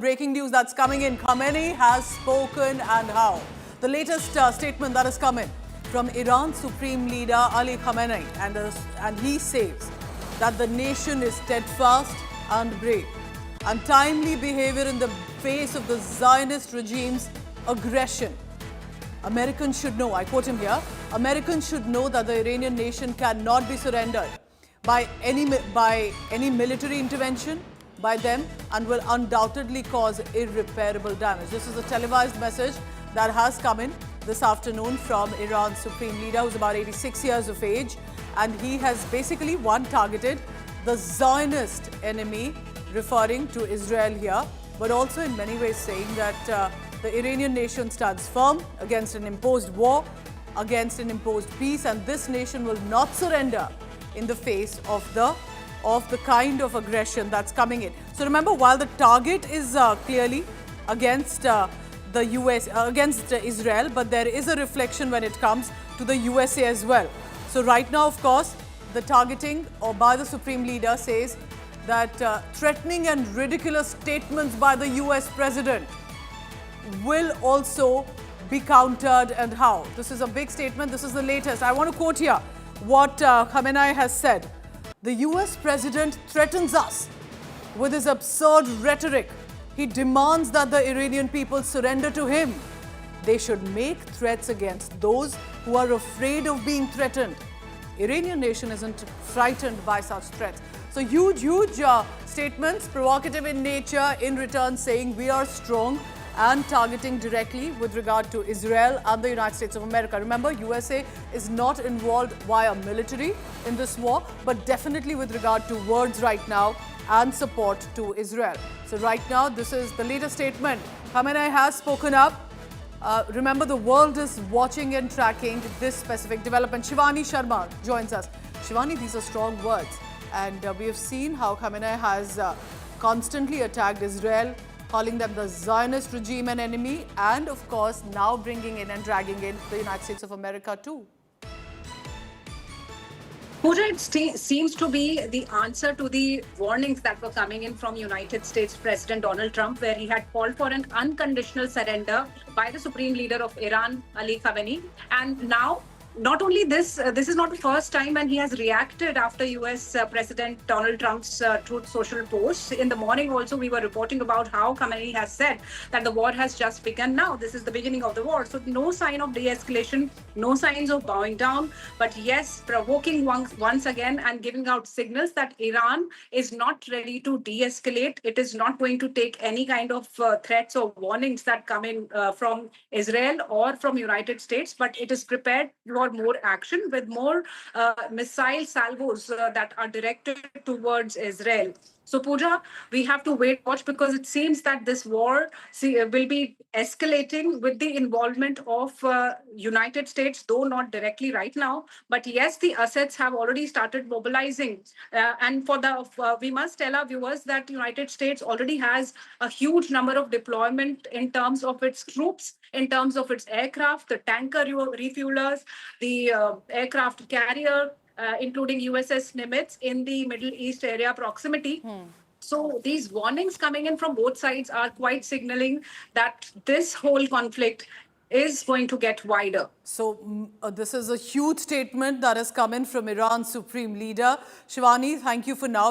Breaking news that's coming in. Khamenei has spoken and how. The latest statement that has come in from Iran's Supreme Leader Ali Khamenei, and he says that the nation is steadfast and brave, and timely behavior in the face of the Zionist regime's aggression. Americans should know, I quote him here, Americans should know that the Iranian nation cannot be surrendered by any military intervention by them and will undoubtedly cause irreparable damage. This is a televised message that has come in this afternoon from Iran's Supreme Leader, who's about 86 years of age, and he has basically targeted the Zionist enemy, referring to Israel here, but also in many ways saying that the Iranian nation stands firm against an imposed war, against an imposed peace, and this nation will not surrender in the face of the kind of aggression that's coming in. So remember, while the target is clearly against the US, against Israel, but there is a reflection when it comes to the USA as well. So right now, of course, the targeting by the Supreme Leader says that threatening and ridiculous statements by the US President will also be countered, and how. This is a big statement. This is the latest. I want to quote here what Khamenei has said. The US President threatens us with his absurd rhetoric. He demands that the Iranian people surrender to him. They should make threats against those who are afraid of being threatened. Iranian nation isn't frightened by such threats. So huge statements, provocative in nature, in return saying we are strong, and targeting directly with regard to Israel and the United States of America. Remember, USA is not involved via military in this war, but definitely with regard to words right now and support to Israel. So right now, this is the latest statement. Khamenei has spoken up. Remember, the world is watching and tracking this specific development. Shivani Sharma joins us. Shivani, these are strong words. And we have seen how Khamenei has constantly attacked Israel, calling them the Zionist regime an enemy, and of course now bringing in and dragging in the United States of America too. Pooja, it seems to be the answer to the warnings that were coming in from United States President Donald Trump, where he had called for an unconditional surrender by the Supreme Leader of Iran, Ali Khamenei. And now, not only this, this is not the first time, and he has reacted after US President Donald Trump's Truth Social posts. In the morning also, we were reporting about how Khamenei has said that the war has just begun now. This is the beginning of the war. So no sign of de-escalation, no signs of bowing down, but yes, provoking once again and giving out signals that Iran is not ready to de-escalate. It is not going to take any kind of threats or warnings that come in from Israel or from United States, but it is prepared for more action with more missile salvos that are directed towards Israel. So, Pooja, we have to watch, because it seems that this war will be escalating with the involvement of United States, though not directly right now. But yes, the assets have already started mobilizing. And for we must tell our viewers that United States already has a huge number of deployment in terms of its troops, in terms of its aircraft, the tanker refuelers, the aircraft carrier, including USS Nimitz in the Middle East area proximity. So these warnings coming in from both sides are quite signaling that this whole conflict is going to get wider. So this is a huge statement that has come in from Iran's Supreme Leader. Shivani, thank you for now.